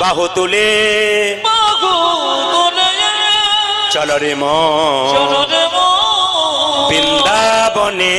বাহু তুলে চলো রে মন বৃন্দাবনে।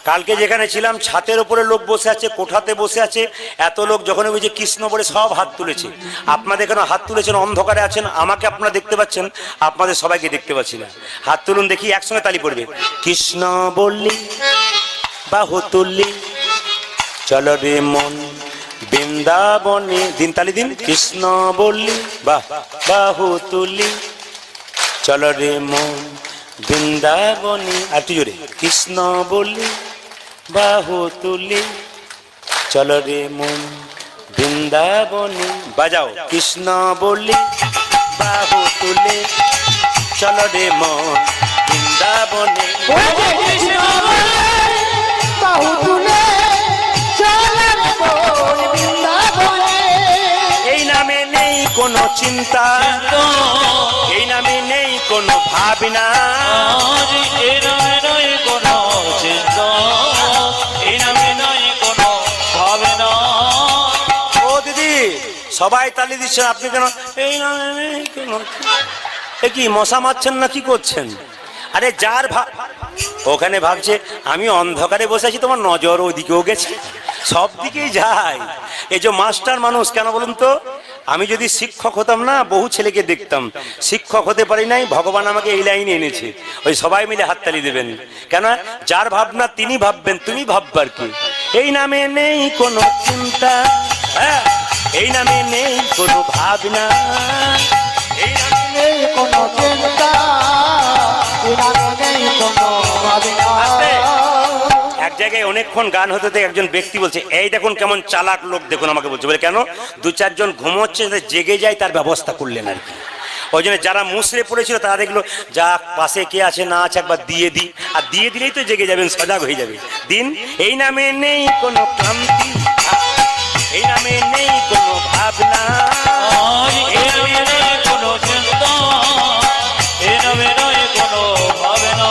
কালকে যেখানে ছিলাম ছাতের উপরে লোক বসে আছে, কোঠাতে বসে আছে, এত লোক যখন বুঝে কৃষ্ণ বলে সব হাত তুলেছে। আপনাদের এখানে হাত তুলেছেন, অন্ধকারে আছেন, আমাকে আপনারা দেখতে পাচ্ছেন, আপনাদের সবাইকে দেখতে পাচ্ছি না। হাত তুলুন দেখি, একসঙ্গে তালি পড়বে। কৃষ্ণ বললি বাহু তুললি চলো রে মন বৃন্দাবনে। দিন তালি দিন। কৃষ্ণ বললি বাহ বাহু তুললি চলো রে মন বৃন্দাবনে। আর তুই জোরে। কৃষ্ণ বললি বাহু তুলি চলো রে মন বৃন্দাবনে। বাজাও। কৃষ্ণ বললি বাহু তুলে চলো রে মন বৃন্দাবনে। এই নামে নেই কোনো চিন্তা, এই নামে নেই কোনো ভাবনা, এই নামে নেই কোনো চিন্তা, এই নামে নেই কোনো ভাবনা। ও দিদি সবাই তালি দিচ্ছেন, আপনি কেন? এই নামে নেই কোনো। এ কি মশা মারছেন না কি করছেন? আরে যার ওখানে ভাবছে আমি অন্ধকারে বসে আছি, তোমার নজর ওইদিকেও গেছে, সব দিকেই যায়। এই যে মাস্টার মানুষ কেন বলুন তো? আমি যদি শিক্ষক হতাম না, বহু ছেলেকে দেখতাম। শিক্ষক হতে পারি নাই, ভগবান আমাকে এই লাইনে এনেছে। ওই সবাই মিলে হাততালি দেবেন। কেন? যার ভাবনা তিনি ভাববেন, তুমি ভাববার কি? এই নামে নেই কোনো চিন্তা, হ্যাঁ, এই নামে নেই কোনো ভাবনা, এই নামে নেই কোনো চিন্তা, এই নামে নেই কোনো ভাবনা। এক জায়গায় অনেকক্ষণ গান হতে থেকে একজন ব্যক্তি বলছে, এই দেখুন কেমন চালাক লোক, দেখুন আমাকে বলছে। বলে কেন? দু চারজন ঘুমোচ্ছে, জেগে যায় তার ব্যবস্থা করলেন আর কি। ওই জন্য যারা মুসড়ে পড়েছিল তারা দেখলো যা পাশে কে আছে না আছে একবার দিয়ে দিই, আর দিয়ে দিলেই তো জেগে যাবেন, সজাগ হয়ে যাবে। দিন। এই নামে নেই কোনো ক্লান্তি, এই নামে নেই কোনো ভাবনা, এই নামে নেই কোনো চিন্তা, এই নামে নেই কোনো ভাবনা।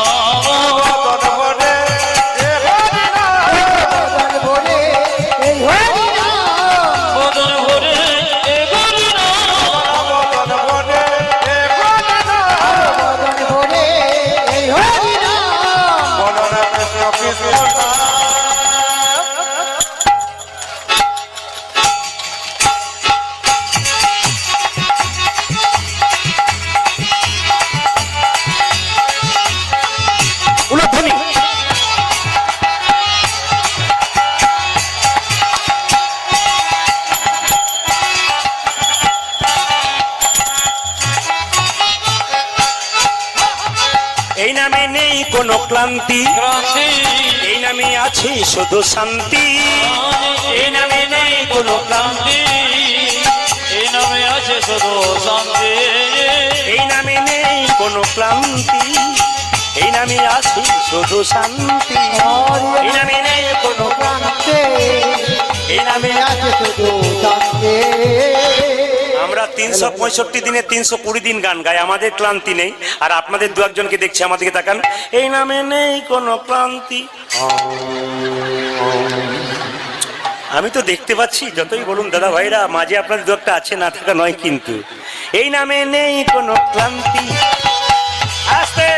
এই নামে নেই কোনো ক্লান্তি, এই নামে আছে শুধু শান্তি, এই নামে নেই কোনো ক্লান্তি, এই নামে আছে শুধু শান্তি, এই নামে নেই কোনো ক্লান্তি, এই নামে আছে শুধু শান্তি, এই নামে নেই কোনো ক্লান্তি, এই নামে আছে শুধু শান্তি। আমরা 365 দিনে 320 দিন গান গাই, আমাদের ক্লান্তি নেই। আর আপনাদের দু একজনকে দেখছি, আমাদেরকে তাকান। এই নামে নেই কোনো ক্লান্তি। আমি তো দেখতে পাচ্ছি, যতই বলুন দাদা ভাইরা, মাঝে আপনাদের দু একটা আছে, না থাকা নয় কিন্তু। এই নামে নেই কোনো ক্লান্তি। আস্তে।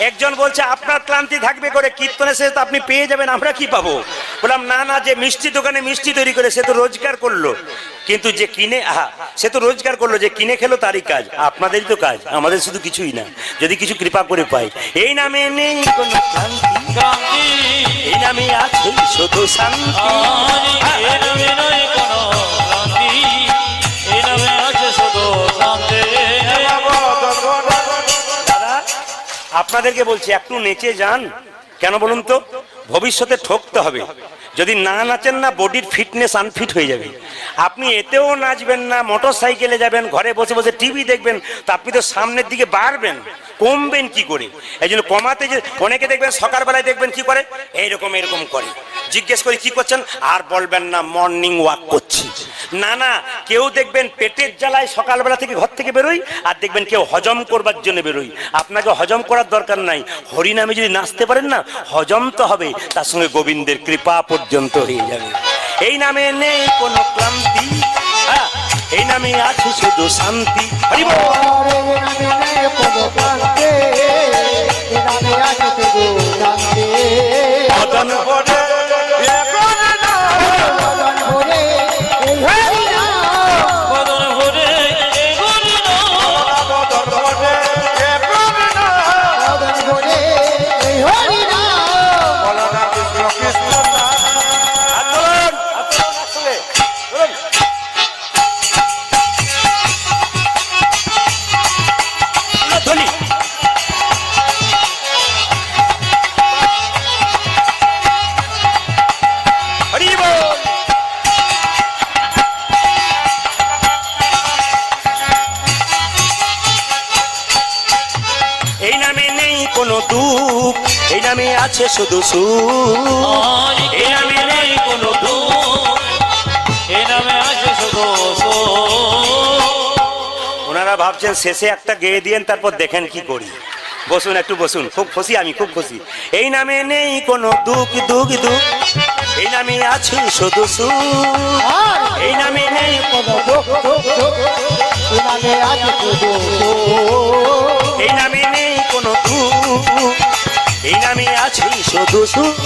একজন বলছে আপনার ক্লান্তি থাকবে করে, কীর্তনে শেষে তো আপনি পেয়ে যাবেন, আমরা কি পাবো? বললাম না না, যে মিষ্টি দোকানে মিষ্টি তৈরি করে সে তো রোজগার করলো, কিন্তু যে কিনে সে তো রোজগার করলো, যে কিনে খেলো তারই কাজ। আপনাদেরই তো কাজ, আমাদের শুধু কিছুই না, যদি কিছু কৃপা করে পাই। এই নামে নেই কোনো ক্লান্তি, এই নামে আছে শুধু শান্তি, এই নামে নেই কোনো ক্লান্তি, এই নামে আছে শুধু শান্তি। দাদা আপনাদেরকে বলছি একটু নেচে যান। কেন বলুন তো? ভবিষ্যতে ঠকতে হবে। যদি না নাচেন না, বডির ফিটনেস আনফিট হয়ে যাবে। আপনি এতেও নাচবেন না, মোটর সাইকেলে যাবেন, ঘরে বসে বসে টিভি দেখবেন, তো আপনি তো সামনের দিকে বাড়বেন, কমবেন কি করে? এই জন্য কমাতে যে অনেকে দেখবেন সকালবেলায় দেখবেন কি করে, এইরকম এরকম করে। জিজ্ঞেস করি কি করছেন, আর বলবেন না মর্নিং ওয়াক করছি। না না, কেউ দেখবেন পেটের জ্বালায় সকালবেলা থেকে ঘর থেকে বেরোই, আর দেখবেন কেউ হজম করবার জন্য বেরোই। আপনাকে হজম করার দরকার নাই, হরিনামে যদি নাচতে পারেন না, হজম তো হবে, তার সঙ্গে গোবিন্দের কৃপা পর্যন্ত হয়ে যাবে। এই নামে নেই কোনো ক্লান্তি, হ্যাঁ, এই নামে আছে শুধু শান্তি। হরি বল। মদন ভরে এই নামে আছে শুধু সুখ, এই নামে নেই কোনো দুঃখ, এই নামে আছে শুধু সুখ। ওনারা ভাবছেন শেষে একটা গেয়ে দিয়েন, তারপর দেখেন কি করি। বসুন, একটু বসুন, খুব খুশি, আমি খুব খুশি। এই নামে নেই কোনো দুঃখ দুঃখ দুঃখ, এই নামে আছে শুধু সুখ, এই নামে নেই কোনো দুঃখ দুঃখ, এই নামে আছে শুধু সুখ, এই নামে নেই কোনো দুঃখ, এই নামে আছে শুধু সুখ,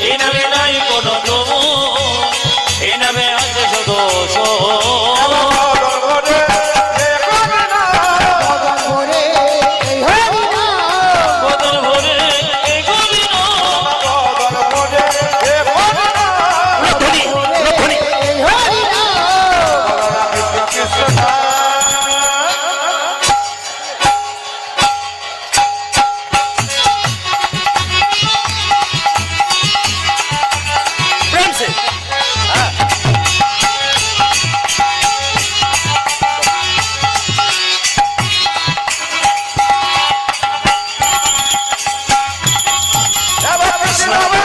এই নামে নাই কোনো দুঃখ, এই নামে আছে শুধু সুখ। Krishna